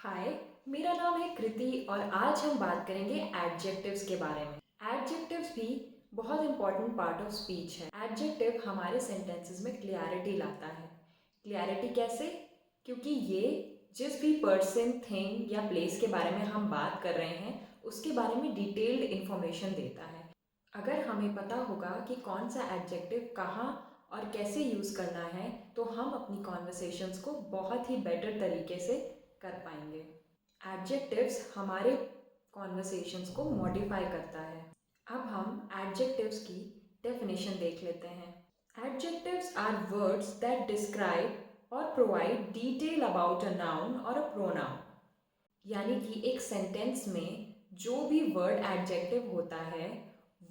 हाय, मेरा नाम है कृति और आज हम बात करेंगे एडजेक्टिव्स के बारे में। एडजेक्टिव्स भी बहुत इंपॉर्टेंट पार्ट ऑफ स्पीच है। एडजेक्टिव हमारे सेंटेंसेस में क्लियरिटी लाता है। क्लियरिटी कैसे? क्योंकि ये जिस भी पर्सन, थिंग या प्लेस के बारे में हम बात कर रहे हैं उसके बारे में डिटेल्ड इंफॉर्मेशन देता है। अगर हमें पता होगा कि कौन सा एडजेक्टिव कहाँ और कैसे यूज़ करना है तो हम अपनी कॉन्वर्सेशंस को बहुत ही बेटर तरीके से कर पाएंगे। एडजेक्टिव्स हमारे कॉन्वर्सेशंस को मॉडिफाई करता है। अब हम एडजेक्टिव्स की डेफिनेशन देख लेते हैं। Adjectives are words that describe or provide detail about a noun or a pronoun. यानी कि एक सेंटेंस में जो भी वर्ड एडजेक्टिव होता है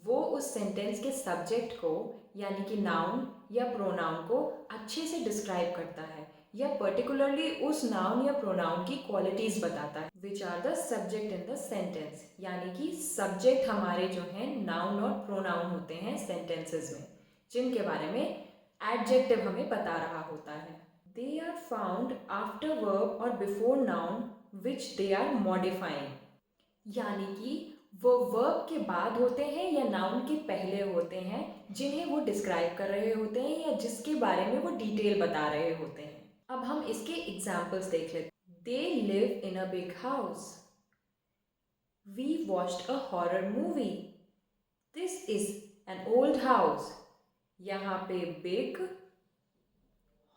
वो उस सेंटेंस के सब्जेक्ट को यानी कि नाउन या प्रोनाउन को अच्छे से डिस्क्राइब करता है या पर्टिकुलरली उस नाउन या प्रोनाउन की क्वालिटीज़ बताता है which are the subject in the sentence. यानी कि सब्जेक्ट हमारे जो हैं नाउन और प्रोनाउन होते हैं सेंटेंसेस में, जिनके बारे में एडजेक्टिव हमें बता रहा होता है। They are found after verb or before noun which they are modifying. यानी कि वो वर्ब के बाद होते हैं या नाउन के पहले होते हैं जिन्हें वो डिस्क्राइब कर रहे होते हैं या जिसके बारे में वो डिटेल बता रहे होते हैं। अब हम इसके एग्जाम्पल्स देख लेते हैं। They live in a big house. We watched a horror movie. This is an old house. यहाँ पे बिग,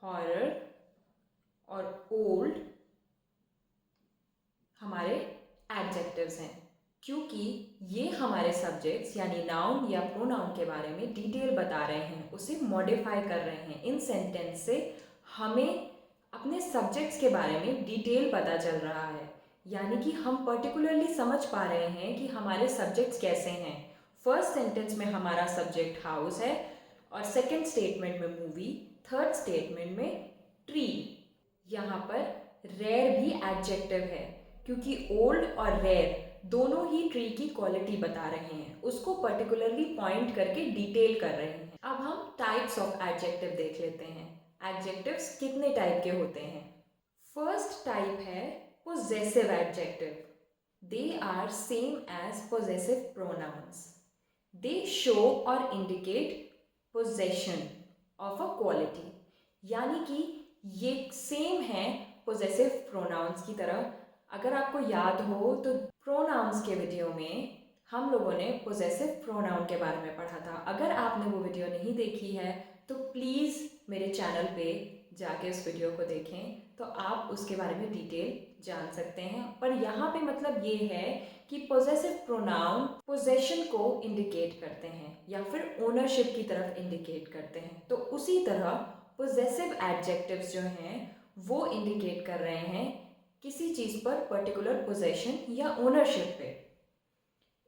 हॉरर और ओल्ड हमारे एडजेक्टिव्स हैं, क्योंकि ये हमारे सब्जेक्ट्स यानी नाउन या प्रोनाउन के बारे में डिटेल बता रहे हैं, उसे मॉडिफाई कर रहे हैं। इन सेंटेंस से हमें अपने सब्जेक्ट्स के बारे में डिटेल पता चल रहा है, यानी कि हम पर्टिकुलरली समझ पा रहे हैं कि हमारे सब्जेक्ट्स कैसे हैं। फर्स्ट सेंटेंस में हमारा सब्जेक्ट हाउस है और सेकेंड स्टेटमेंट में मूवी, थर्ड स्टेटमेंट में ट्री। यहाँ पर रेयर भी एडजेक्टिव है क्योंकि ओल्ड और रेयर दोनों ही ट्री की क्वालिटी बता रहे हैं, उसको पर्टिकुलरली पॉइंट करके डिटेल कर रहे हैं। अब हम टाइप्स ऑफ एडजेक्टिव देख लेते हैं। एडजेक्टिव्स कितने टाइप के होते हैं? फर्स्ट टाइप है possessive adjective. They are same as possessive pronouns. They show or indicate possession of a quality. यानी कि ये सेम है पोजेसिव प्रोनाउंस की तरह। अगर आपको याद हो तो प्रोनाउंस के वीडियो में हम लोगों ने पोजेसिव प्रोनाउन के बारे में पढ़ा था। अगर आपने वो वीडियो नहीं देखी है तो प्लीज़ मेरे चैनल पे जाके उस वीडियो को देखें, तो आप उसके बारे में डिटेल जान सकते हैं। पर यहाँ पे मतलब ये है कि पोजेसिव प्रोनाउन पोजेशन को इंडिकेट करते हैं या फिर ओनरशिप की तरफ इंडिकेट करते हैं। तो उसी तरह पोजेसिव एडजेक्टिव्स जो हैं वो इंडिकेट कर रहे हैं किसी चीज़ पर पर्टिकुलर पोजेशन या ओनरशिप पे।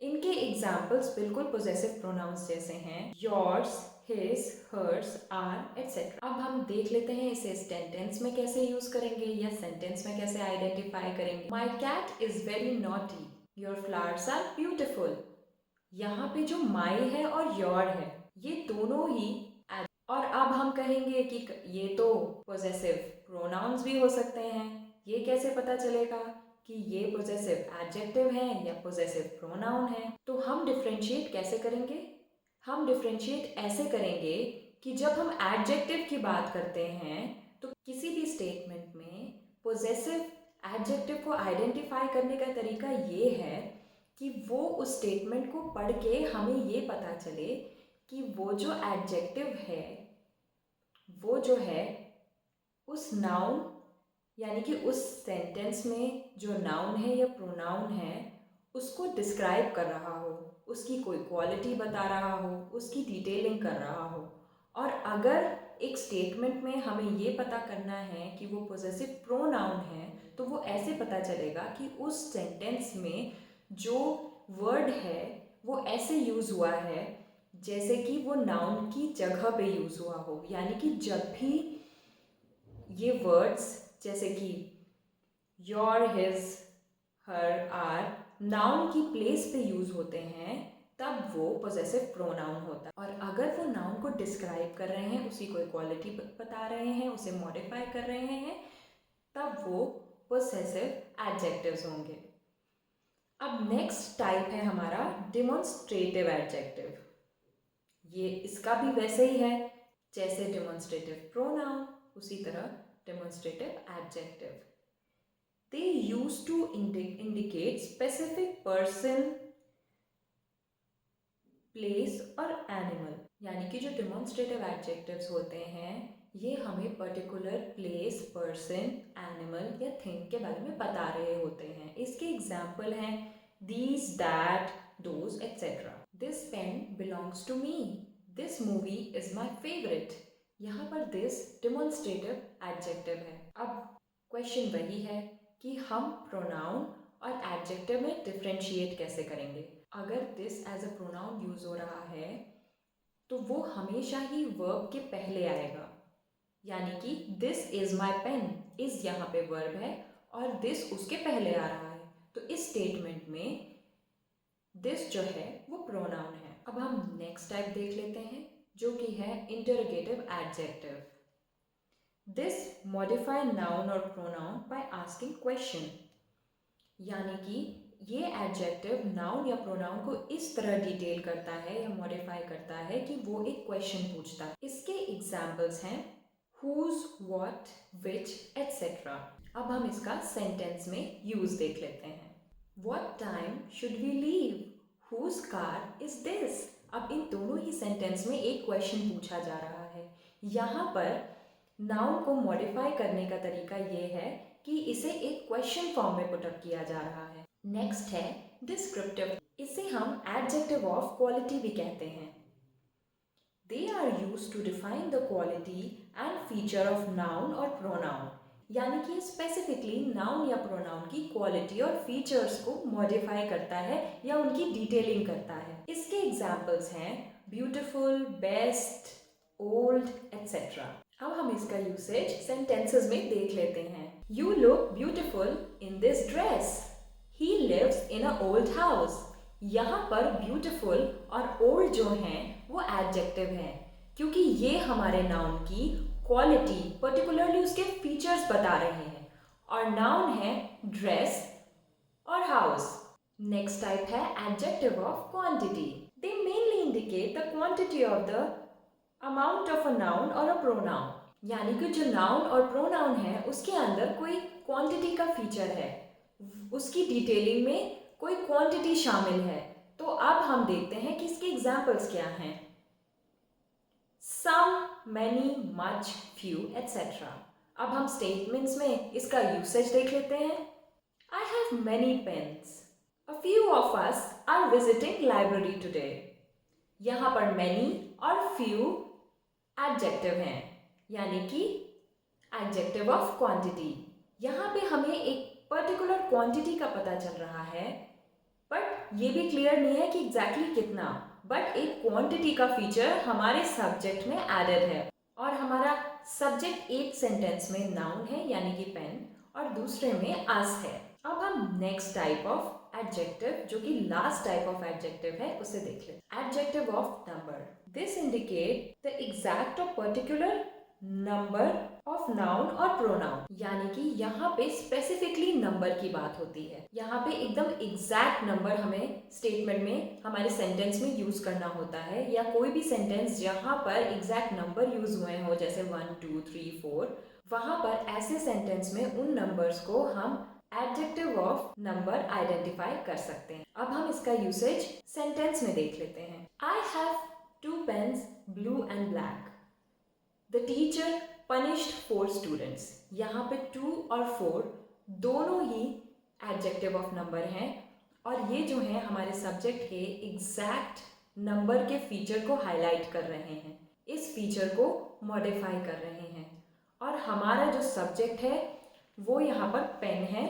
इनके एग्जाम्पल्स बिल्कुल पोजेसिव प्रोनाउंस जैसे हैं, yours, his, hers, our etcetera. अब हम देख लेते हैं इसे सेंटेंस में कैसे यूज करेंगे या सेंटेंस में कैसे आइडेंटिफाई करेंगे। My cat is very naughty. Your flowers are beautiful. यहाँ पे जो माई है और योर है ये दोनों ही और अब हम कहेंगे कि ये तो पोजेसिव प्रोनाउंस भी हो सकते हैं। ये कैसे पता चलेगा कि ये पोजेसिव एडजेक्टिव है या पोजेसिव प्रोनाउन है? तो हम डिफ्रेंशिएट कैसे करेंगे? हम डिफ्रेंशिएट ऐसे करेंगे कि जब हम एडजेक्टिव की बात करते हैं तो किसी भी स्टेटमेंट में पोजेसिव एडजेक्टिव को आइडेंटिफाई करने का तरीका ये है कि वो उस स्टेटमेंट को पढ़ के हमें ये पता चले कि वो जो एडजेक्टिव है वो जो है उस नाउन यानी कि उस सेंटेंस में जो नाउन है या प्रोनाउन है उसको डिस्क्राइब कर रहा हो, उसकी कोई क्वालिटी बता रहा हो, उसकी डिटेलिंग कर रहा हो। और अगर एक स्टेटमेंट में हमें ये पता करना है कि वो पोजेसिव प्रोनाउन है तो वो ऐसे पता चलेगा कि उस सेंटेंस में जो वर्ड है वो ऐसे यूज़ हुआ है जैसे कि वो नाउन की जगह पे यूज़ हुआ हो। यानी कि जब भी ये वर्ड्स जैसे कि your, his, her, our noun की प्लेस पे यूज़ होते हैं तब वो पोजेसिव प्रोनाउन होता है। और अगर वो नाउन को डिस्क्राइब कर रहे हैं, उसी कोई क्वालिटी बता रहे हैं, उसे मॉडिफाई कर रहे हैं, तब वो पोजेसिव एडजेक्टिव्स होंगे। अब नेक्स्ट टाइप है हमारा डिमॉन्स्ट्रेटिव एडजेक्टिव। ये इसका भी वैसे ही है जैसे डिमॉन्स्ट्रेटिव प्रोनाउन, उसी तरह demonstrative adjective. They use to indicate specific person, place और एनिमल। यानी कि जो डिमॉन्स्ट्रेटिव एडजेक्टिव्स होते हैं ये हमें पर्टिकुलर प्लेस, पर्सन, एनिमल या थिंग के बारे में बता रहे होते हैं। इसके एग्जाम्पल हैं these, that, those, etc. This pen belongs to me. This movie is my favorite. यहाँ पर this demonstrative adjective है। अब क्वेश्चन वही है कि हम प्रोनाउन और एडजेक्टिव में डिफ्रेंशिएट कैसे करेंगे। अगर this as a pronoun use हो रहा है तो वो हमेशा ही वर्ब के पहले आएगा। यानी कि this is my pen, is यहाँ पे वर्ब है और this उसके पहले आ रहा है, तो इस स्टेटमेंट में दिस जो है वो प्रोनाउन है। अब हम नेक्स्ट टाइप देख लेते हैं जो कि है interrogative adjective. This modify noun और प्रोनाउन बाय आस्किंग क्वेश्चन। यानी कि ये एडजेक्टिव नाउन या प्रोनाउन को इस तरह डिटेल करता है या मॉडिफाई करता है कि वो एक क्वेश्चन पूछता है। इसके एग्जाम्पल्स हैं whose, what, which, etc. अब हम इसका सेंटेंस में यूज देख लेते हैं। What time should we leave? Whose car is this? अब इन दोनों ही सेंटेंस में एक क्वेश्चन पूछा जा रहा है। यहाँ पर नाउन को मॉडिफाई करने का तरीका ये है कि इसे एक क्वेश्चन फॉर्म में पुट अप किया जा रहा है। नेक्स्ट है डिस्क्रिप्टिव। इसे हम एडजेक्टिव ऑफ क्वालिटी भी कहते हैं। They are used to define the quality and feature of noun or pronoun. यानी कि स्पेसिफिकली नाउन या प्रोनाउन की क्वालिटी और फीचर्स को मॉडिफाई करता है या उनकी डिटेलिंग करता है। इसके एग्जाम्पल्स हैं ब्यूटिफुल, बेस्ट, ओल्ड, etc. अब हम इसका यूसेज सेंटेंसेस में देख लेते हैं। You look beautiful in this dress. He lives in a old house. यहाँ पर ब्यूटिफुल और ओल्ड जो हैं वो एडजेक्टिव हैं क्योंकि ये हमारे नाउन की क्वालिटी, पर्टिकुलरली उसके फीचर्स बता रहे हैं, और नाउन है ड्रेस और हाउस। नेक्स्ट टाइप है adjective of quantity. They mainly indicate the quantity of the amount of a noun or a pronoun. यानी कि जो नाउन और प्रोनाउन है उसके अंदर कोई क्वांटिटी का फीचर है, उसकी डिटेलिंग में कोई क्वांटिटी शामिल है। तो अब हम देखते हैं कि इसके एग्जाम्पल्स क्या हैं। some, many, much, few, etc. अब हम स्टेटमेंट्स में इसका यूसेज देख लेते हैं। I have many pens. A few of us are visiting library today. यहाँ पर many और few एडजेक्टिव हैं, यानी कि एडजेक्टिव ऑफ क्वांटिटी। यहाँ पे हमें एक पर्टिकुलर क्वांटिटी का पता चल रहा है, बट ये भी क्लियर नहीं है कि एग्जैक्टली कितना, बट एक क्वांटिटी का फीचर हमारे सब्जेक्ट में एडेड है। और हमारा सब्जेक्ट एक सेंटेंस में नाउन है यानी कि पेन, और दूसरे में अस है। अब हम नेक्स्ट टाइप ऑफ एडजेक्टिव, जो कि लास्ट टाइप ऑफ एडजेक्टिव है, उसे देख लेते हैं। Adjective of number. This indicate the exact और पर्टिकुलर नंबर ऑफ नाउन और प्रोनाउन। यानी कि यहाँ पे स्पेसिफिकली नंबर की बात होती है। यहाँ पे एकदम एग्जैक्ट नंबर हमें स्टेटमेंट में, हमारे सेंटेंस में यूज करना होता है, या कोई भी सेंटेंस जहाँ पर एग्जैक्ट नंबर यूज हुए हो, जैसे 1, 2, 3, 4, वहाँ पर ऐसे सेंटेंस में उन नंबर्स को हम एडजेक्टिव ऑफ नंबर आइडेंटिफाई कर सकते हैं। अब हम इसका यूसेज सेंटेंस में देख लेते हैं। I have 2 pens, blue and black. The teacher punished 4 students. यहाँ पे 2 और 4 दोनों ही एडजेक्टिव ऑफ नंबर हैं, और ये जो है हमारे सब्जेक्ट के एग्जैक्ट नंबर के फीचर को हाईलाइट कर रहे हैं, इस फीचर को मॉडिफाई कर रहे हैं। और हमारा जो सब्जेक्ट है वो यहाँ पर पेन है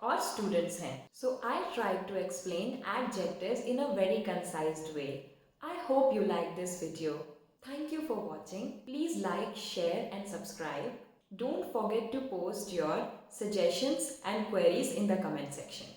और स्टूडेंट्स हैं। So I try to explain adjectives in a very concised way. I hope you like this video. Thank you for watching. Please like, share and subscribe. Don't forget to post your suggestions and queries in the comment section.